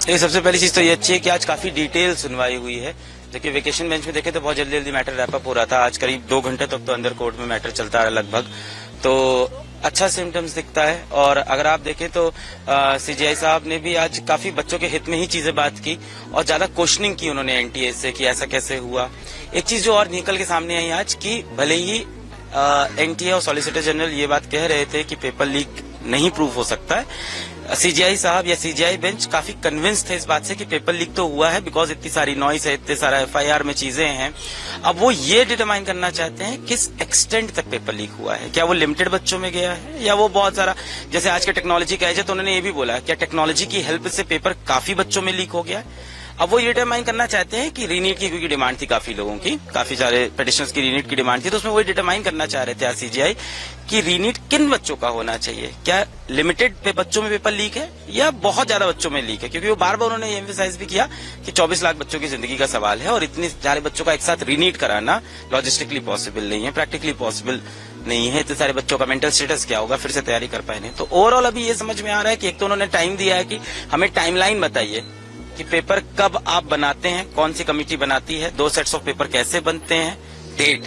ये सबसे पहली चीज तो ये अच्छी है कि आज काफी डिटेल सुनवाई हुई है। देखिए वेकेशन बेंच में देखे तो बहुत जल्दी जल्दी मैटर रैप अप हो रहा था। आज करीब 2 घंटे तक तो अंदर कोर्ट में मैटर चलता है लगभग, तो अच्छा सिम्टम्स दिखता है। और अगर आप देखें तो सीजीआई साहब ने भी आज काफी बच्चों के हित में ही चीजें बात की और ज्यादा क्वेश्चनिंग की उन्होंने एनटीए से कि ऐसा कैसे हुआ। एक चीज जो और निकल के सामने आई आज कि भले ही एनटीए और सॉलिसिटर जनरल ये बात कह रहे थे कि पेपर लीक नहीं प्रूव हो सकता है, सीजीआई साहब या सीजीआई बेंच काफी कन्विंस थे इस बात से कि पेपर लीक तो हुआ है, बिकॉज इतनी सारी नॉइस है, इतने सारा एफआईआर में चीजें हैं। अब वो ये डिटरमाइन करना चाहते हैं किस एक्सटेंट तक पेपर लीक हुआ है। क्या वो लिमिटेड बच्चों में गया है या वो बहुत सारा, जैसे आज के टेक्नोलॉजी का एज है तो उन्होंने ये भी बोला क्या टेक्नोलॉजी की हेल्प से पेपर काफी बच्चों में लीक हो गया है। अब वो ये डिटरमाइन करना चाहते हैं कि रीनीट की, क्योंकि डिमांड थी काफी लोगों की, काफी सारे पिटिशनर्स की रीनीट की डिमांड थी, तो उसमें वो डिटरमाइन करना चाह रहे थे आज सीजीआई कि रीनीट किन बच्चों का होना चाहिए। क्या लिमिटेड पे बच्चों में पेपर लीक है या बहुत ज्यादा बच्चों में लीक है, क्योंकि वो बार बार उन्होंने ये एम्फसाइज भी किया कि 24 लाख बच्चों की जिंदगी का सवाल है और इतने सारे बच्चों का एक साथ रीनीट कराना लॉजिस्टिकली पॉसिबल नहीं है, प्रैक्टिकली पॉसिबल नहीं है। इतने सारे बच्चों का मेंटल स्टेटस क्या होगा, फिर से तैयारी कर पाए नहीं। तो ओवरऑल अभी ये समझ में आ रहा है कि एक तो उन्होंने टाइम दिया है कि हमें टाइमलाइन बताइए कि पेपर कब आप बनाते हैं, कौन सी कमेटी बनाती है, 2 सेट्स ऑफ पेपर कैसे बनते हैं, डेट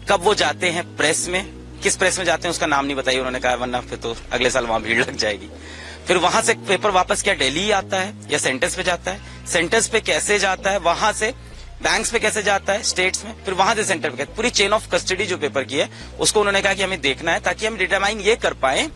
कब वो जाते हैं प्रेस में, किस प्रेस में जाते हैं उसका नाम नहीं बताइए उन्होंने कहा, वरना फिर तो अगले साल वहां भीड़ लग जाएगी। फिर वहां से पेपर वापस क्या दिल्ली ही आता है या सेंटर्स पे जाता है, सेंटर्स पे कैसे जाता है, वहां से बैंक्स पे कैसे जाता है स्टेट्स में, फिर वहां से सेंटर पे, पूरी चेन ऑफ कस्टडी जो पेपर की है उसको उन्होंने कहा कि हमें देखना है ताकि हम डिटरमाइन ये कर पाए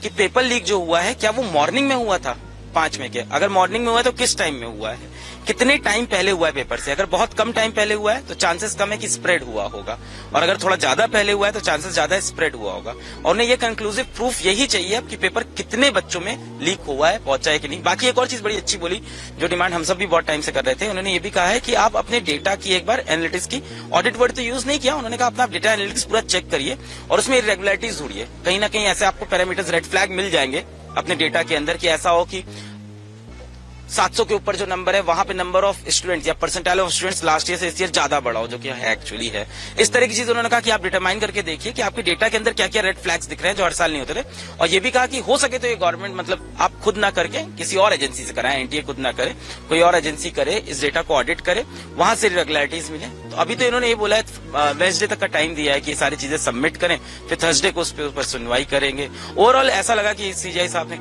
कि पेपर लीक जो हुआ है क्या वो मॉर्निंग में हुआ था 5 में के, अगर मॉर्निंग में हुआ है तो किस टाइम में हुआ है, कितने टाइम पहले हुआ है पेपर से। अगर बहुत कम टाइम पहले हुआ है तो चांसेस कम है कि स्प्रेड हुआ होगा, और अगर थोड़ा ज्यादा पहले हुआ है तो चांसेस ज्यादा स्प्रेड हुआ होगा। और उन्हें ये कंक्लूसिव प्रूफ यही चाहिए अब कि पेपर कितने बच्चों में लीक हुआ है, पहुंचा है कि नहीं। बाकी एक और चीज बड़ी अच्छी बोली जो डिमांड हम सब भी बहुत टाइम से कर रहे थे, उन्होंने ये भी कहा है कि आप अपने डेटा की एक बार एनालिटिक्स की, ऑडिट वर्ड तो यूज नहीं किया, उन्होंने कहा अपना डेटा एनालिटिक्स पूरा चेक करिए और उसमें इरेगुलरिटीज ढूंढिए। कहीं ना कहीं ऐसे आपको पैरामीटर्स रेड फ्लैग मिल जाएंगे अपने डेटा के अंदर कि ऐसा हो कि 700 के ऊपर जो नंबर है वहां पे नंबर ऑफ स्टूडेंट्स या percentile of students last year से इस ईयर ज्यादा बढ़ा हो, जो कि एक्चुअली है। इस तरह की चीज उन्होंने कहा कि आप डिटरमाइन करके देखिए कि आपके डेटा के अंदर क्या क्या रेड फ्लैग्स दिख रहे हैं जो हर साल नहीं होते थे। और ये भी कहा कि हो सके तो ये गवर्नमेंट मतलब आप खुद ना करके किसी और एजेंसी से कराएं, एनटीए खुद ना करे, कोई और एजेंसी करे, इस डेटा को ऑडिट करे, वहां से रेगुलरिटीज मिले। तो अभी तो इन्होंने ये बोला है वेडनेसडे तक का टाइम दिया है कि ये सारी चीजें सबमिट करें, फिर थर्सडे को उस पर सुनवाई करेंगे। ओवरऑल ऐसा लगा कि सीजीआई साहब ने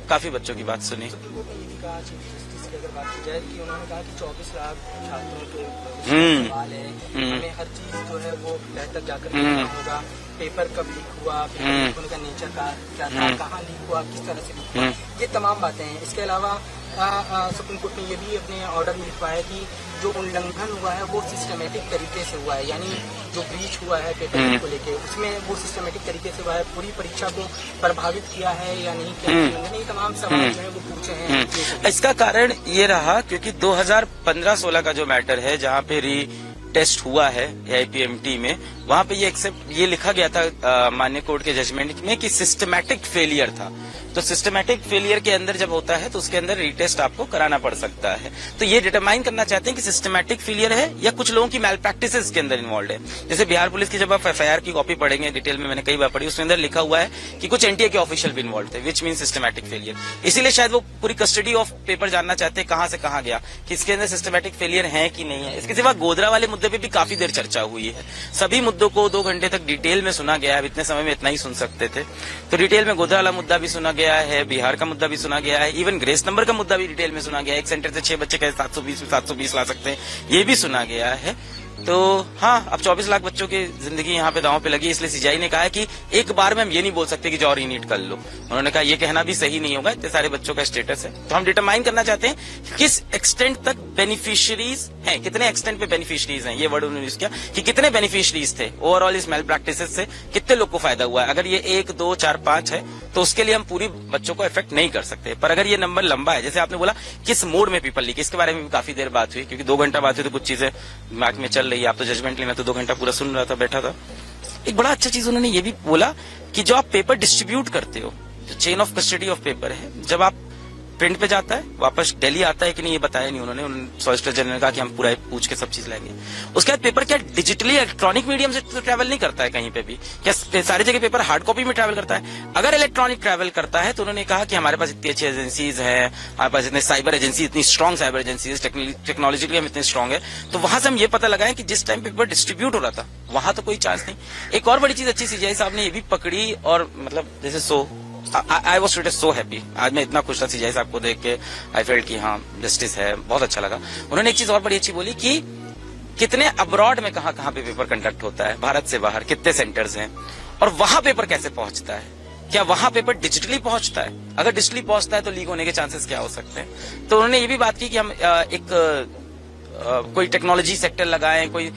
काफी बच्चों की बात सुनी। बात की जाए कि उन्होंने कहा कि 24 लाख छात्रों के सवाल है, हमें हर चीज जो है वो बेहतर जाकर देखना होगा, पेपर कब लीक हुआ, पेपर लीक होने का नेचर का क्या था, कहाँ लीक हुआ, किस तरह से लीक हुआ, ये तमाम बातें हैं। इसके अलावा सुप्रीम कोर्ट ने ये भी अपने ऑर्डर में लिखवाया है कि जो उल्लंघन हुआ है वो सिस्टमेटिक तरीके से हुआ है, यानी जो ब्रीच हुआ है पेपर लीक को लेके उसमें वो सिस्टमेटिक तरीके से हुआ है, पूरी परीक्षा को प्रभावित किया है या नहीं किया, ये तमाम सवाल जो है वो पूछे हैं। इसका कारण ये रहा क्योंकि 2015-16 का जो मैटर है जहाँ पे री टेस्ट हुआ है एआईपीएमटी में, वहां पे ये लिखा गया था माननीय कोर्ट के जजमेंट में कि सिस्टमैटिक फेलियर था। तो सिस्टमैटिक फेलियर के अंदर जब होता है तो उसके अंदर रीटेस्ट आपको कराना पड़ सकता है। तो ये डिटरमाइन करना चाहते हैं कि सिस्टमैटिक फेलियर है या कुछ लोगों की मैल प्रैक्टिसेस के अंदर इन्वॉल्व है। जैसे बिहार पुलिस की जब आप एफआईआर की कॉपी पढ़ेंगे डिटेल में, मैंने कई बार पढ़ी, उसके अंदर लिखा हुआ है कि कुछ एनटीए के ऑफिशियल भी इन्वॉल्व थे, विच मीन सिस्टमैटिक फेलियर। इसीलिए शायद वो पूरी कस्टडी ऑफ पेपर जानना चाहते हैं कहां से कहां गया, कि इसके अंदर सिस्टमैटिक फेलियर है कि नहीं है। इसके सिवा गोधरा वाले मुद्दे पे भी काफी देर चर्चा हुई है। सभी मुद्दों को 2 घंटे तक डिटेल में सुना गया है, इतने समय में इतना ही सुन सकते थे। तो डिटेल में गोधरा वाला मुद्दा भी सुना गया है, बिहार का मुद्दा भी सुना गया है, इवन ग्रेस नंबर का मुद्दा भी डिटेल में सुना गया है। एक सेंटर से 6 बच्चे कैसे 720 ला सकते हैं, ये भी सुना गया है। तो हाँ, अब 24 लाख बच्चों की जिंदगी यहाँ पे दांव पे लगी, इसलिए सीजीआई ने कहा है कि एक बार में हम ये नहीं बोल सकते कि जो और रीनीट कर लो। उन्होंने कहा ये कहना भी सही नहीं होगा, इतने सारे बच्चों का स्टेटस है। तो हम डिटरमाइन करना चाहते हैं किस एक्सटेंट तक बेनिफिशियरीज हैं, कितने एक्सटेंट पे बेनिफिशियरीज हैं, ये वर्ड उन्होंने यूज किया कि कितने बेनिफिशियरीज थे ओवरऑल इस मेल प्रैक्टिसेस से, कितने लोग को फायदा हुआ है। अगर ये 1, 2, 4, 5 है तो उसके लिए हम पूरी बच्चों को इफेक्ट नहीं कर सकते, पर अगर ये नंबर लंबा है, जैसे आपने बोला किस मोड में पेपर लीक, इसके बारे में भी काफी देर बात हुई, क्योंकि 2 घंटा बात हुई तो कुछ चीजें दिमाग में चल रही है। आप तो जजमेंट लेना तो 2 घंटा पूरा सुन रहा था, बैठा था। एक बड़ा अच्छा चीज उन्होंने ये भी बोला कि जो आप पेपर डिस्ट्रीब्यूट करते हो, जो chain of custody of paper है, जब आप प्रिंट पे जाता है, वापस दिल्ली आता है कि नहीं ये बताया नहीं उन्होंने सॉलिसिटर जनरल ने कहा कि हम पूरा पूछ के सब चीज लेंगे। उसके बाद पेपर क्या डिजिटली इलेक्ट्रॉनिक मीडियम से तो ट्रैवल नहीं करता है कहीं पे भी, क्या सारी जगह पेपर हार्ड कॉपी में ट्रैवल करता है? अगर इलेक्ट्रॉनिक ट्रैवल करता है तो उन्होंने कहा कि हमारे पास इतनी अच्छी एजेंसीज है, हमारे पास इतने साइबर एजेंसी, इतनी स्ट्रॉन्ग साइबर एजेंसीज, टेक्नोलॉजिकली हम इतने स्ट्रॉन्ग है, तो वहां से हम ये पता लगाएं कि जिस टाइम पेपर डिस्ट्रीब्यूट हो रहा था वहां तो कोई चांस नहीं। एक और बड़ी चीज अच्छी सीजीआई साहब ने ये भी पकड़ी, और मतलब जैसे आई वॉज सो हैप्पी, आज मैं इतना खुश था सीजीआई साहब को देख के, आई फेल्ट कि हाँ जस्टिस है, बहुत अच्छा लगा। उन्होंने एक चीज और बड़ी अच्छी बोली कि कितने अब्रॉड में कहां कहां पे पेपर कंडक्ट होता है, भारत से बाहर कितने सेंटर्स हैं, और वहां पेपर कैसे पहुंचता है, क्या वहां पेपर डिजिटली पहुंचता है? अगर डिजिटली पहुंचता है तो लीक होने के चांसेस क्या हो सकते हैं? तो उन्होंने ये भी बात की कि हम कोई टेक्नोलॉजी सेक्टर लगाएं, कोई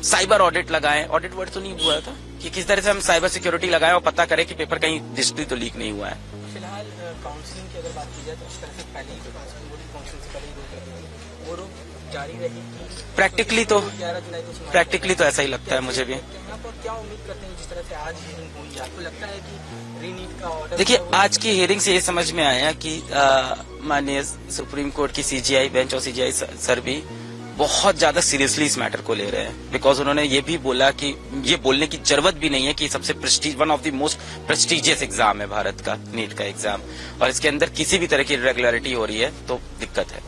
साइबर ऑडिट लगाएं, ऑडिट वर्ड तो नहीं हुआ था, कि किस तरह से हम साइबर सिक्योरिटी लगाएं और पता करें कि पेपर कहीं डिजिटली तो लीक नहीं हुआ है। फिलहाल काउंसलिंग की अगर बात की जाए तो उस तरह से पहले ही काउंसलिंग से पहले ही वो रोक जारी रहेगी प्रैक्टिकली, तो 11 जुलाई को प्रैक्टिकली तो ऐसा ही लगता है मुझे भी। यहाँ पर क्या उम्मीद करते हैं जिस तरह से आज हियरिंग हुई, आपको लगता है कि रीनीट का ऑर्डर? देखिए, आज की हियरिंग से ये समझ में आया कि माननीय सुप्रीम कोर्ट की सीजीआई बेंच और सीजीआई सर भी बहुत ज्यादा सीरियसली इस मैटर को ले रहे हैं, बिकॉज उन्होंने ये भी बोला कि ये बोलने की जरूरत भी नहीं है कि सबसे one of the most prestigious exam है भारत का, नीट का एग्जाम, और इसके अंदर किसी भी तरह की इरेगुलरिटी हो रही है तो दिक्कत है।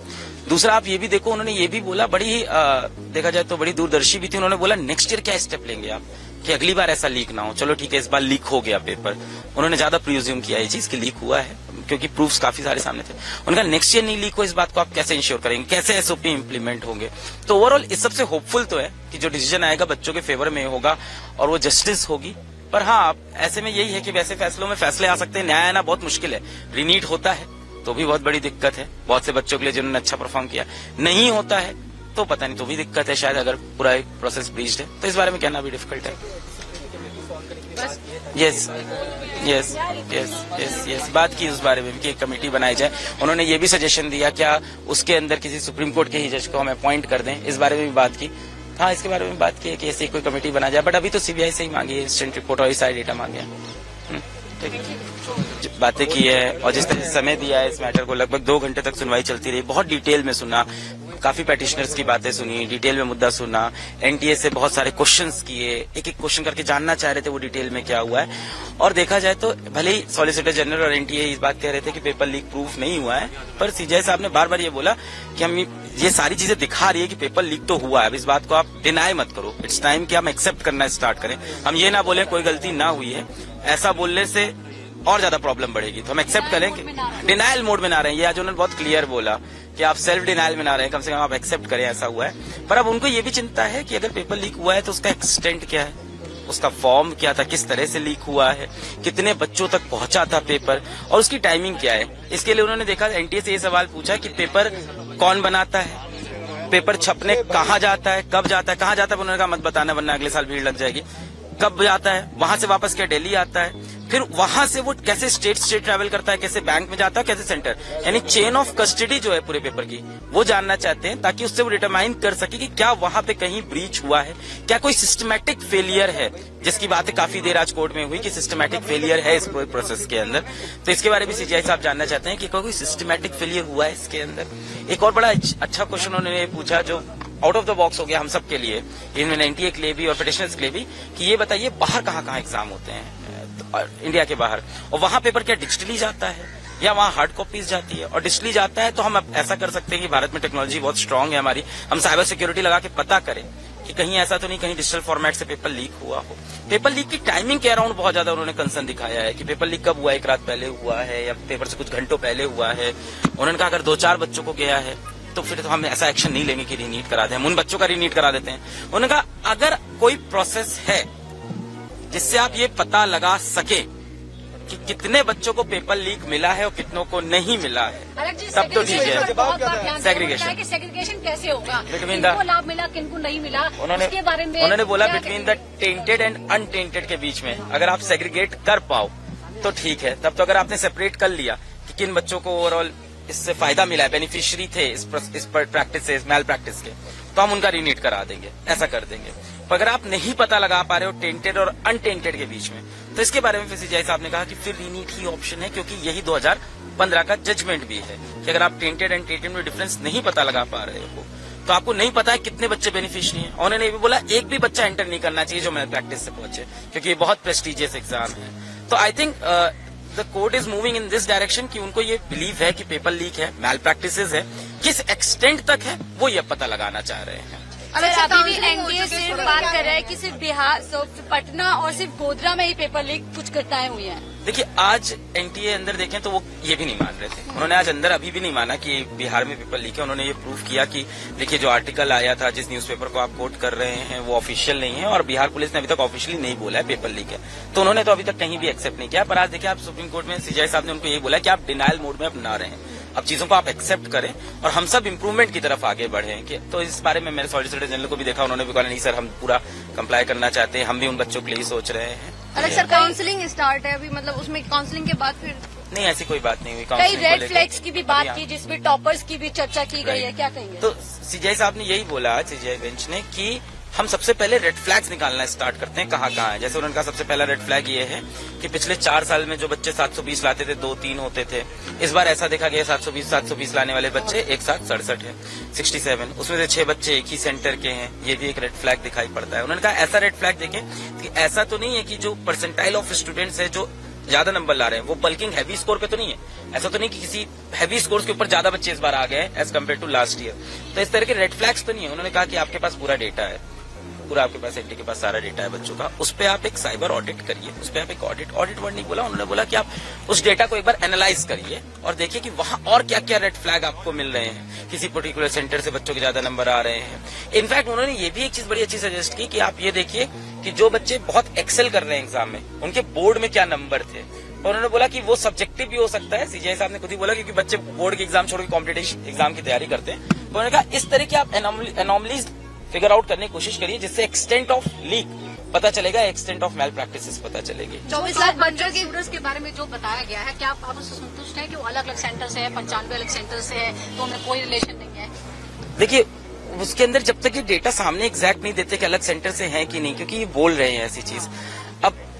दूसरा, आप ये भी देखो, उन्होंने ये भी बोला, बड़ी ही देखा जाए तो बड़ी दूरदर्शी भी थी, उन्होंने बोला नेक्स्ट ईयर क्या स्टेप लेंगे आप कि अगली बार ऐसा लीक ना हो। चलो ठीक है, इस बार लीक हो गया पेपर, उन्होंने ज्यादा प्रिज्यूम किया ये चीज कि लीक हुआ है क्योंकि प्रूफ्स काफी सारे सामने थे। उनका नेक्स्ट ईयर नहीं लीक हो, इस बात को आप कैसे इंश्योर करेंगे, कैसे एसओपी इंप्लीमेंट होंगे? तो ओवरऑल इस सबसे होपफुल तो है कि जो डिसीजन आएगा बच्चों के फेवर में होगा और वो जस्टिस होगी। पर हाँ, ऐसे में यही है कि वैसे फैसलों में फैसले आ सकते हैं, न्याय आना बहुत मुश्किल है। रीनीट होता है तो भी बहुत बड़ी दिक्कत है बहुत से बच्चों के लिए जिन्होंने अच्छा परफॉर्म किया, नहीं होता है तो पता नहीं, तो भी दिक्कत है शायद, अगर पूरा प्रोसेस ब्रीच्ड है तो इस बारे में कहना भी डिफिकल्ट है। Yes yes yes yes yes बात की उस बारे में कि एक कमेटी बनाई जाए। उन्होंने ये भी सजेशन दिया क्या उसके अंदर किसी सुप्रीम कोर्ट के ही जज को हम अपॉइंट कर दें, इस बारे में भी बात की। हाँ, इसके बारे में बात की है कि ऐसी कोई कमेटी बना जाए, बट अभी तो सीबीआई से ही मांगी है, इंस्टेंट रिपोर्ट और ISI डेटा मांगे। बातें की है और जिस तरह से समय दिया है इस मैटर को, लगभग 2 घंटे तक सुनवाई चलती रही, बहुत डिटेल में सुना, काफी पैटिशनर्स की बातें सुनी, डिटेल में मुद्दा सुना, एनटीए से बहुत सारे क्वेश्चंस किए, एक एक क्वेश्चन करके जानना चाह रहे थे वो डिटेल में क्या हुआ है। और देखा जाए तो भले ही सॉलिसिटर जनरल और एनटीए इस बात कह रहे थे कि पेपर लीक प्रूफ नहीं हुआ है, पर सीजीआई साहब ने बार बार ये बोला कि हम ये सारी चीजें दिखा रही है कि पेपर लीक तो हुआ है, अब इस बात को आप डिनाई मत करो, इट्स टाइम कि हम एक्सेप्ट करना स्टार्ट करें। हम ये ना बोले कोई गलती ना हुई है, ऐसा बोलने से और ज्यादा प्रॉब्लम बढ़ेगी, तो हम एक्सेप्ट करें कि डिनाइल मोड में ना रहे। ये आज उन्होंने बहुत क्लियर बोला कि आप सेल्फ डिनाइल में ना रहे, कम से कम आप एक्सेप्ट करें ऐसा हुआ है। पर अब उनको ये भी चिंता है कि अगर पेपर लीक हुआ है तो उसका एक्सटेंट क्या है, उसका फॉर्म क्या था, किस तरह से लीक हुआ है, कितने बच्चों तक पहुंचा था पेपर, और उसकी टाइमिंग क्या है। इसके लिए उन्होंने देखा, एनटीए से ये सवाल पूछा कि पेपर कौन बनाता है, पेपर छपने कहाँ जाता है, कब जाता है, कहाँ जाता है, उन्होंने कहा मत बताना वरना अगले साल भीड़ लग जाएगी। कब जाता है, वहां से वापस क्या दिल्ली आता है, फिर वहां से वो कैसे स्टेट ट्रैवल करता है, कैसे बैंक में जाता है, कैसे सेंटर, यानी चेन ऑफ कस्टडी जो है पूरे पेपर की वो जानना चाहते हैं, ताकि उससे वो डिटरमाइन कर सके कि क्या वहां पे कहीं ब्रीच हुआ है, क्या कोई सिस्टमैटिक फेलियर है, जिसकी बातें काफी देर आज कोर्ट में हुई कि सिस्टमैटिक फेलियर है इस प्रोसेस के अंदर। तो इसके बारे में सीजीआई साहब जानना चाहते हैं कि कोई सिस्टमैटिक फेलियर हुआ है इसके अंदर। एक और बड़ा अच्छा क्वेश्चन उन्होंने पूछा जो आउट ऑफ द बॉक्स हो गया हम सब के लिए, इनमें एनटीए के लिए भी और पिटिशनर्स के लिए भी, कि ये बताइए बाहर कहाँ कहाँ एग्जाम होते हैं इंडिया के बाहर, और वहां पेपर क्या डिजिटली जाता है या वहां हार्ड कॉपीज जाती है, और डिजिटली जाता है तो हम ऐसा कर सकते हैं कि भारत में टेक्नोलॉजी बहुत स्ट्रांग है हमारी, हम साइबर सिक्योरिटी लगा के पता करें कि कहीं ऐसा तो नहीं कहीं डिजिटल फॉर्मेट से पेपर लीक हुआ हो। पेपर लीक की टाइमिंग के अराउंड बहुत ज्यादा उन्होंने कंसर्न दिखाया है कि पेपर लीक कब हुआ, एक रात पहले हुआ है या पेपर से कुछ घंटों पहले हुआ है। उन्होंने कहा अगर 2-4 बच्चों को गया है तो फिर तो हम ऐसा एक्शन नहीं लेंगे कि रीनीट करा दें, हम उन बच्चों का रीनीट करा देते हैं। उन्होंने कहा अगर कोई प्रोसेस है जिससे आप ये पता लगा सके कि कितने बच्चों को पेपर लीक मिला है और कितनों को नहीं मिला है, तब तो ठीक है। सेग्रीगेशन कैसे होगा, किनको लाभ मिला किनको नहीं मिला, उसके बारे में उन्होंने बोला between the tainted and untainted के बीच में अगर आप सेग्रीगेट कर पाओ तो ठीक है। तब तो अगर आपने सेपरेट कर लिया कि किन बच्चों को ओवरऑल इससे फायदा मिला है, बेनिफिशियरी थे इस प्रैक्टिस से, इस मैल प्रैक्टिस के, तो हम उनका रीनीट करा देंगे, ऐसा कर देंगे। पर अगर आप नहीं पता लगा पा रहे हो टेंटेड और अनटेंटेड के बीच में, तो इसके बारे में सीजीआई साहब ने कहा कि फिर रीनीट ही ऑप्शन है, क्योंकि यही 2000 15 का जजमेंट भी है कि अगर आप टेंटेड एंड टेंटेड में डिफरेंस नहीं पता लगा पा रहे हो तो आपको नहीं पता है कितने बच्चे बेनिफिशियरी हैं। और उन्होंने ये भी बोला एक भी बच्चा एंटर नहीं करना चाहिए जो मैल प्रैक्टिस से पहुंचे, क्योंकि ये बहुत प्रेस्टिजियस एग्जाम है। तो I think the court is moving in this direction कि उनको ये बिलीव है कि पेपर लीक है, मैल प्रैक्टिसेस है, किस एक्सटेंट तक है वो ये पता लगाना चाह रहे हैं। अभी भी एनडीए सिर्फ बात कर रहा है कि सिर्फ बिहार, सिर्फ पटना और सिर्फ गोधरा में ही पेपर लीक कुछ घटनाएं हुई हैं। देखिए आज एनटीए अंदर देखें तो वो ये भी नहीं मान रहे थे, उन्होंने आज अंदर अभी भी नहीं माना कि बिहार में पेपर लीक है। उन्होंने ये प्रूव किया कि देखिए जो आर्टिकल आया था, जिस न्यूज़पेपर को आप कोट कर रहे हैं वो ऑफिशियल नहीं है और बिहार पुलिस ने अभी तक ऑफिशियली नहीं बोला है पेपर लीक है, तो उन्होंने तो अभी तक कहीं भी एक्सेप्ट नहीं किया। पर आज देखिए आप सुप्रीम कोर्ट में सीजेआई साहब ने उनको ये बोला कि आप डिनायल मोड में अब ना रहें, अब चीजों को आप एक्सेप्ट करें और हम सब इम्प्रूवमेंट की तरफ आगे बढ़े। कि तो इस बारे में मेरे सॉलिसिटर जनरल को भी देखा, उन्होंने भी कहा नहीं सर हम पूरा कंप्लाई करना चाहते हैं, हम भी उन बच्चों के लिए सोच रहे हैं। अलग सर काउंसलिंग स्टार्ट है अभी, मतलब उसमें काउंसलिंग के बाद फिर नहीं ऐसी कोई बात नहीं हुई। कई रेड फ्लैग्स की भी बात की जिसमें टॉपर्स की भी चर्चा की गई है, क्या कहेंगे? तो सीजीआई साहब ने यही बोला, सीजीआई बेंच ने, कि हम सबसे पहले रेड फ्लैग्स निकालना स्टार्ट करते हैं कहाँ है। जैसे उन्होंने कहा सबसे पहला रेड फ्लैग ये है कि पिछले 4 साल में जो बच्चे 720 लाते थे 2-3 होते थे, इस बार ऐसा देखा गया 720 लाने वाले बच्चे एक साथ 67 है, 67, उसमें से 6 बच्चे एक ही सेंटर के हैं, ये भी एक रेड फ्लैग दिखाई पड़ता है। उन्होंने कहा ऐसा रेड फ्लैग देखें कि ऐसा तो नहीं है कि जो परसेंटाइल ऑफ स्टूडेंट्स है जो ज्यादा नंबर ला रहे हैं वो बल्किंग हैवी स्कोर पे तो नहीं है, ऐसा तो नहीं कि किसी हैवी स्कोर के ऊपर ज्यादा बच्चे इस बार आ गए as compare to last year, तो इस तरह के रेड फ्लैग्स तो नहीं है। उन्होंने कहा कि आपके पास पूरा डेटा है, पूरा आपके पास एनटी के पास सारा डेटा है बच्चों का, उस पर आप एक साइबर ऑडिट करिए, उस पर आप एक ऑडिट वर्ड नहीं बोला, उन्होंने बोला कि आप उस डेटा को एक बार एनालाइज करिए और देखिए कि वहां और क्या क्या रेड फ्लैग आपको मिल रहे हैं, किसी पर्टिकुलर सेंटर से बच्चों के ज्यादा नंबर आ रहे हैं। इनफैक्ट उन्होंने ये भी एक चीज बड़ी अच्छी सजेस्ट की कि आप ये देखिए कि जो बच्चे बहुत एक्सेल कर रहे हैं एग्जाम में उनके बोर्ड में क्या नंबर थे, और उन्होंने बोला कि वो सब्जेक्टिव भी हो सकता है। सीजीआई साहब ने खुद ही बोला क्योंकि बच्चे बोर्ड के एग्जाम छोड़ के कॉम्पिटिटिव एग्जाम की तैयारी करते हैं, तो उन्होंने कहा इस तरह की आप एनॉमलीज फिगर आउट करने की कोशिश करिए जिससे एक्सटेंट ऑफ लीक पता चलेगा, एक्सटेंट ऑफ मैल प्रैक्टिसेस पता चलेगी। 24 लाख बच्चों की स्टूडेंट्स के बारे में जो बताया गया है, क्या आप उससे संतुष्ट हैं कि वो अलग अलग सेंटर से है, 95 अलग सेंटर से है, तो उनमें कोई रिलेशन नहीं है? देखिए उसके अंदर जब तक ये डेटा सामने एग्जैक्ट नहीं देते कि अलग सेंटर से है कि नहीं, क्योंकि ये बोल रहे हैं ऐसी चीज।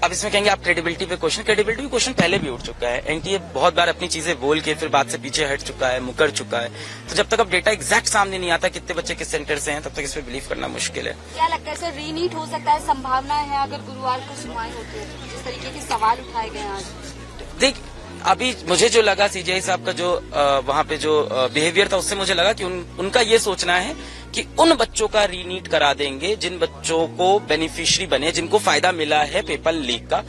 अब इसमें कहेंगे आप क्रेडिबिलिटी पे क्वेश्चन पहले भी उठ चुका है, एनटीए बहुत बार अपनी चीजें बोल के फिर बात से पीछे हट चुका है, मुकर चुका है, तो जब तक अब डेटा एग्जैक्ट सामने नहीं आता कितने बच्चे किस सेंटर से हैं तब तक इस पर बिलीव करना मुश्किल है। क्या लगता है सर रीनीट हो सकता है, संभावना है अगर गुरुवार को सुनवाई होती है, जिस तरीके के सवाल उठाए गए आज? देख अभी मुझे जो लगा सीजीआई साहब का जो वहां पे जो बिहेवियर था उससे मुझे लगा कि उनका ये सोचना है कि उन बच्चों का रीनीट करा देंगे जिन बच्चों को बेनिफिशियरी बने, जिनको फायदा मिला है पेपर लीक का।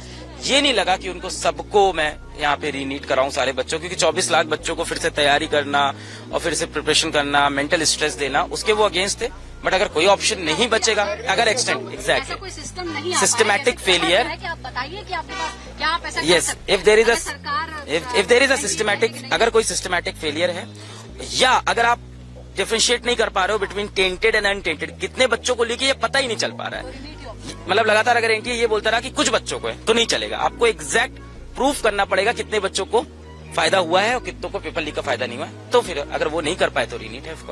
ये नहीं लगा कि उनको सबको मैं यहाँ पे रीनीट कराऊं सारे बच्चों, क्योंकि 24 लाख बच्चों को फिर से तैयारी करना और फिर से प्रिपरेशन करना, मेंटल स्ट्रेस देना, उसके वो अगेंस्ट थे। बट अगर कोई ऑप्शन नहीं बचेगा, अगर एक्सटेंड एग्जैक्टली सिस्टमेटिक फेलियर, आप बताइए कि आपके पास क्या आप ऐसा yes if there is a systematic, अगर कोई सिस्टमैटिक फेलियर है या अगर आप डिफरेंशिएट नहीं कर पा रहे हो बिटवीन टेंटेड एंड अनटेंटेड, कितने बच्चों को लेके ये पता ही नहीं चल पा रहा है, मतलब लगातार अगर एनटीए ये बोलता रहा कि कुछ बच्चों को है तो नहीं चलेगा, आपको एग्जैक्ट प्रूफ करना पड़ेगा कितने बच्चों को फायदा हुआ है और कितनों को पेपर लीक का फायदा नहीं हुआ है, तो फिर अगर वो नहीं कर पाए तो रीनीट है ऑफ कोर्स।